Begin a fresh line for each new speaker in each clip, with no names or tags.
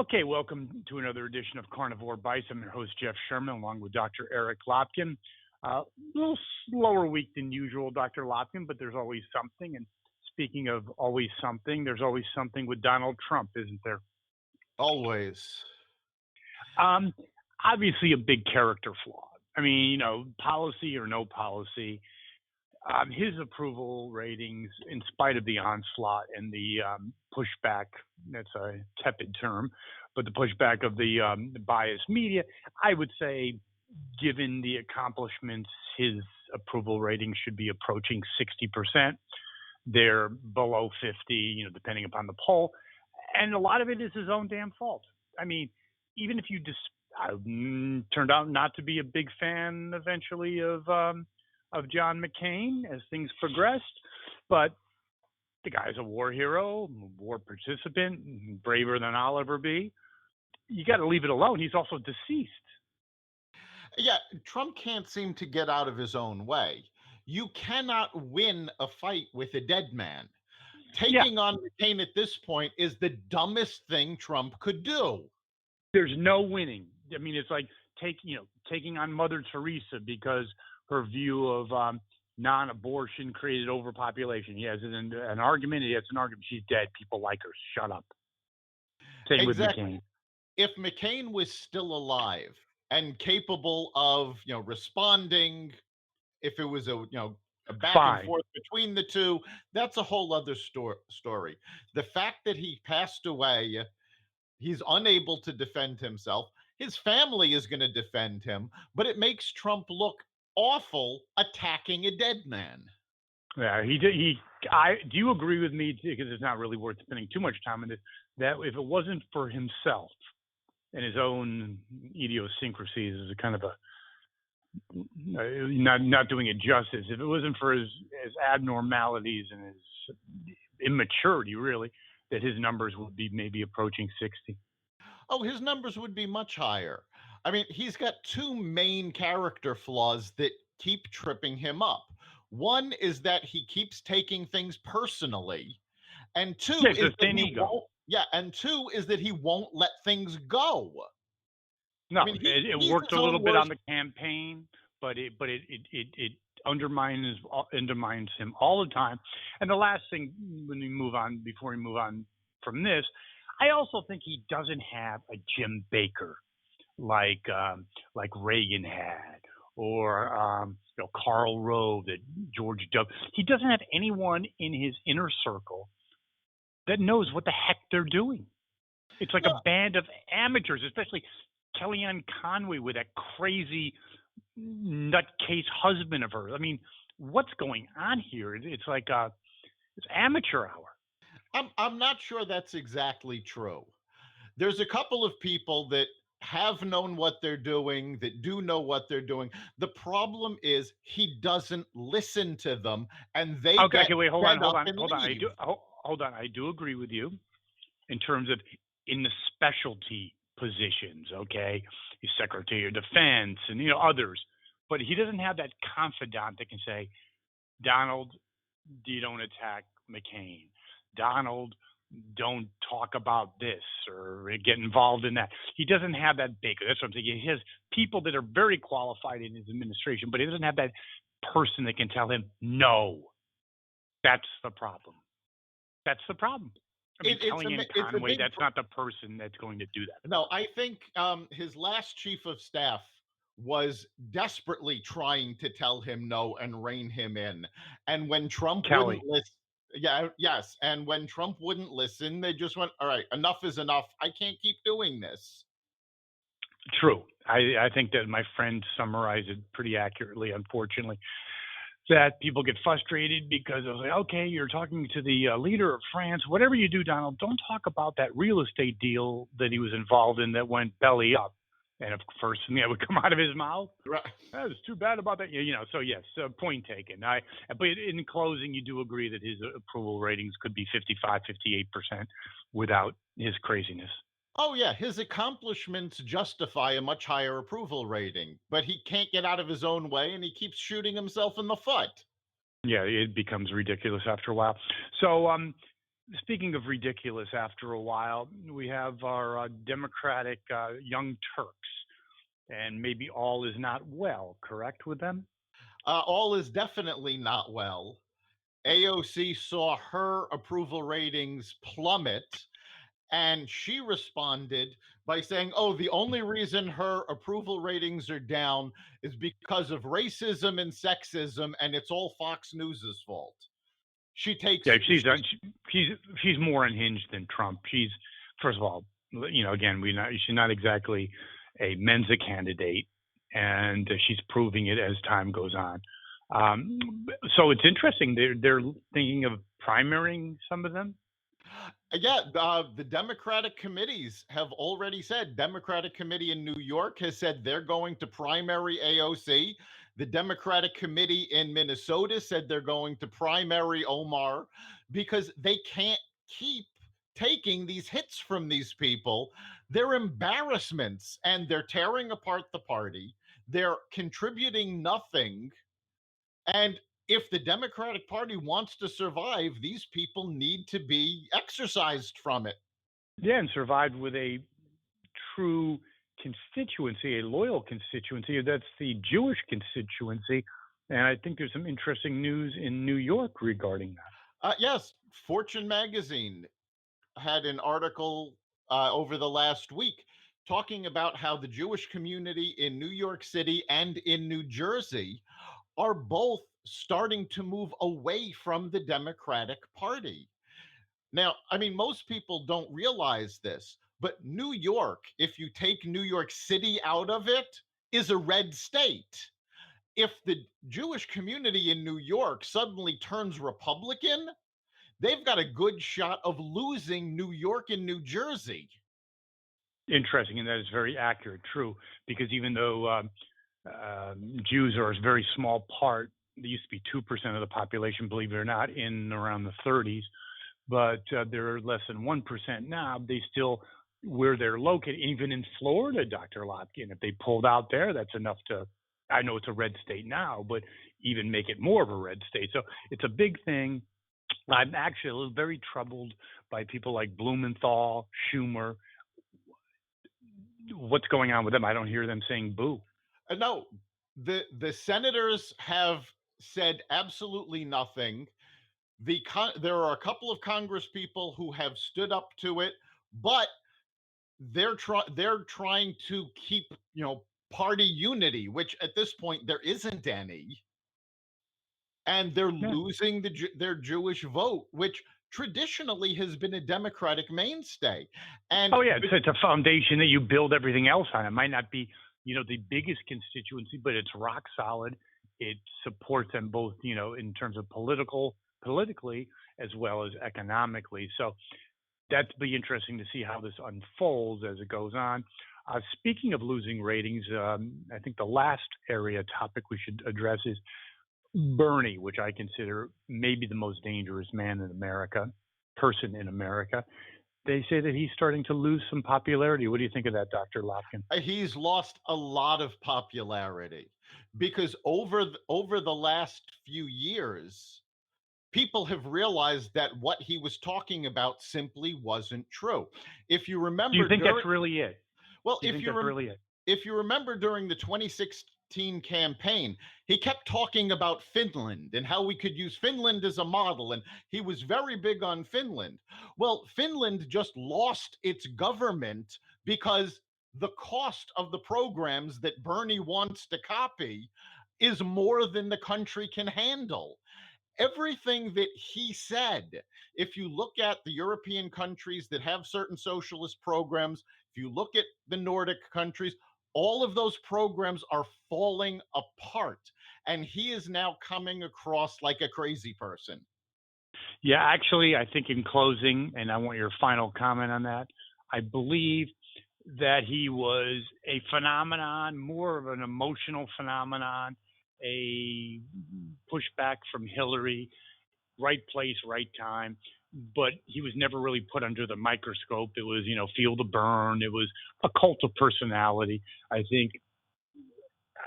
Okay, welcome to another edition of Carnivore Bites. I'm your host, Jeff Sherman, along with Dr. Eric Lopkin. A little slower week than usual, Dr. Lopkin, but there's always something. And speaking of always something, there's always something with Donald Trump, isn't there?
Always.
Um, Obviously, a big character flaw. I mean, policy or no policy, his approval ratings, in spite of the onslaught and the pushback, that's a tepid term, but the pushback of the biased media, I would say, given the accomplishments, his approval rating should be approaching 60%. They're below 50, depending upon the poll. And a lot of it is his own damn fault. I mean, even if you turned out not to be a big fan eventually of John McCain as things progressed, but the guy's a war hero, war participant, braver than I'll ever be. You got to leave it alone. He's also deceased.
Yeah, Trump can't seem to get out of his own way. You cannot win a fight with a dead man.
Yeah,
Taking on McCain at this point is the dumbest thing Trump could do.
there's no winning. I mean, it's like taking on Mother Teresa because her view of non-abortion created overpopulation. He has an argument. He has an argument. She's dead. People like her. Shut up. Same with
Exactly.
McCain.
If McCain was still alive and capable of, responding, if it was a back
Fine.
and forth between the two, that's a whole other story. The fact that he passed away, he's unable to defend himself. His family is going to defend him, but it makes Trump look awful attacking a dead man.
Yeah, he did. Do you agree with me? Because it's not really worth spending too much time on this. That if it wasn't for himself and his own idiosyncrasies, as a kind of a not doing it justice. If it wasn't for his abnormalities and his immaturity, really, that his numbers would be maybe approaching 60.
Oh, his numbers would be much higher. I mean, he's got two main character flaws that keep tripping him up. One is that he keeps taking things personally, and two
Yeah,
is
it's a
that
thin
he
ego.
won't. Yeah, and two is that he won't let things go.
No,
I mean,
it
he's
worked
his
a little
own
bit on
worst.
the campaign, but it undermines him all the time. And the last thing, before we move on from this, I also think he doesn't have a Jim Baker like Reagan had, or Karl Rove, that George W. He doesn't have anyone in his inner circle that knows what the heck they're doing. It's like
No,
a band of amateurs, especially Kellyanne Conway with that crazy nutcase husband of hers. I mean, what's going on here? It's like it's amateur hour.
I'm not sure that's exactly true. There's a couple of people that have known what they're doing, that do know what they're doing. The problem is he doesn't listen to them, and they
Okay,
get
okay, wait, hold on,
fed
hold
up
on,
and
hold on.
leave.
Hold on. I do agree with you in terms of in the specialty positions. Okay, he's Secretary of Defense and others, but he doesn't have that confidant that can say, Donald, you don't attack McCain. Donald, don't talk about this or get involved in that. He doesn't have that Baker. That's what I'm saying. He has people that are very qualified in his administration, but he doesn't have that person that can tell him no. That's the problem. That's the problem. I mean, Kellyanne
It's a
Conway,
big
that's not the person that's going to do that.
no. I think his last chief of staff was desperately trying to tell him no and rein him in, and when Trump wouldn't
Kelly,
listen. Yeah, yes, and when Trump wouldn't listen, they just went, all right, enough is enough. I can't keep doing this.
true. I think that my friend summarized it pretty accurately, unfortunately. That people get frustrated because I was like, okay, you're talking to the leader of France. Whatever you do, Donald, don't talk about that real estate deal that he was involved in that went belly up. And of course, thing that would come out of his mouth,
Right.
that was too bad about that. So yes, point taken. But in closing, you do agree that his approval ratings could be 55, 58% without his craziness.
Oh, yeah, his accomplishments justify a much higher approval rating, but he can't get out of his own way and he keeps shooting himself in the foot.
Yeah, it becomes ridiculous after a while. So speaking of ridiculous, after a while, we have our Democratic Young Turks, and maybe all is not well, correct with them?
All is definitely not well. AOC saw her approval ratings plummet, and she responded by saying, "Oh, the only reason her approval ratings are down is because of racism and sexism, and it's all Fox News's fault." She
Yeah,
takes
she's more unhinged than Trump. She's, first of all, again, she's not exactly a Mensa candidate, and she's proving it as time goes on. Um, so it's interesting. They're thinking of primarying some of them.
Yeah, the Democratic committees have already said. Democratic committee in New York has said they're going to primary AOC. The Democratic committee in Minnesota said they're going to primary Omar because they can't keep taking these hits from these people. They're embarrassments and they're tearing apart the party. They're contributing nothing, and if the Democratic Party wants to survive, these people need to be exercised from it.
Yeah, and survived with a true constituency, a loyal constituency. That's the Jewish constituency. And I think there's some interesting news in New York regarding that.
Yes, Fortune magazine had an article over the last week talking about how the Jewish community in New York City and in New Jersey are both starting to move away from the Democratic Party. Now, I mean, most people don't realize this, but New York, if you take New York City out of it, is a red state. If the Jewish community in New York suddenly turns Republican, they've got a good shot of losing New York and New Jersey.
Interesting, and that is very accurate, true, because even though Jews are a very small part, they used to be 2% of the population, believe it or not, in around the 30s, but they're less than 1% now. They still, where they're located, even in Florida, Dr. Lopkin, if they pulled out there, that's enough to, I know it's a red state now, but even make it more of a red state. So it's a big thing. I'm actually a little very troubled by people like Blumenthal, Schumer. What's going on with them? I don't hear them saying boo.
No, the senators have said absolutely nothing. There are a couple of Congress people who have stood up to it, but they're trying to keep party unity, which at this point there isn't any, and they're
Yeah.
losing their Jewish vote, which traditionally has been a Democratic mainstay. And
Oh yeah, it's a foundation that you build everything else on. It might not be, the biggest constituency, but it's rock solid. It supports them both, in terms of politically as well as economically. So that'd be interesting to see how this unfolds as it goes on. Speaking of losing ratings, I think the last area topic we should address is Bernie, which I consider maybe the most dangerous person in America. They say that he's starting to lose some popularity. What do you think of that, Dr. Lopkin?
he's lost a lot of popularity because over the last few years, people have realized that what he was talking about simply wasn't true. If you
Do you
remember
think
during
that's really it?
well,
Do you think that's really it?
if you remember during the 2016 campaign, he kept talking about Finland and how we could use Finland as a model, and he was very big on Finland. Well, Finland just lost its government because the cost of the programs that Bernie wants to copy is more than the country can handle. Everything that he said, if you look at the European countries that have certain socialist programs, if you look at the Nordic countries, all of those programs are falling apart. And he is now coming across like a crazy person.
Yeah, actually, I think in closing, and I want your final comment on that, I believe that he was a phenomenon, more of an emotional phenomenon, a pushback from Hillary, right place, right time. But he was never really put under the microscope. It was, feel the burn. It was a cult of personality. I think,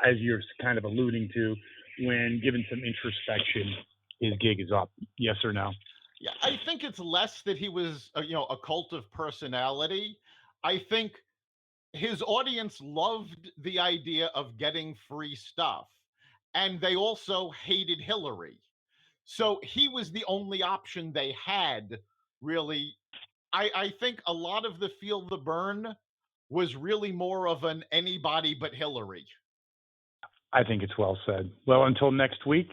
as you're kind of alluding to, when given some introspection, his gig is up. Yes or no?
Yeah, I think it's less that he was, a cult of personality. I think his audience loved the idea of getting free stuff, and they also hated Hillary. So he was the only option they had, really. I think a lot of the Feel the Burn was really more of an anybody but Hillary.
I think it's well said. Well, until next week,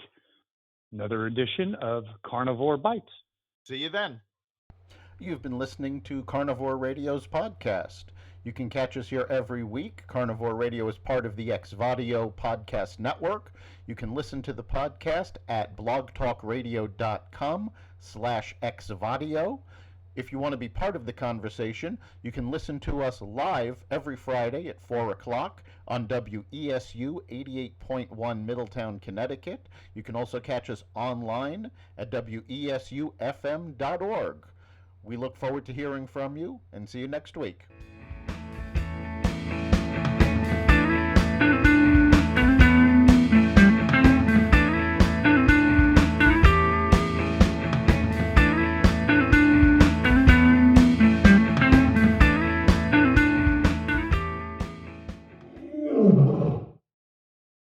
another edition of Carnivore Bites.
See you then.
You've been listening to Carnivore Radio's podcast. You can catch us here every week. Carnivore Radio is part of the Xvadio podcast network. You can listen to the podcast at blogtalkradio.com/Xvadio. If you want to be part of the conversation, you can listen to us live every Friday at 4 o'clock on WESU 88.1 Middletown, Connecticut. You can also catch us online at WESUFM.org. We look forward to hearing from you and see you next week.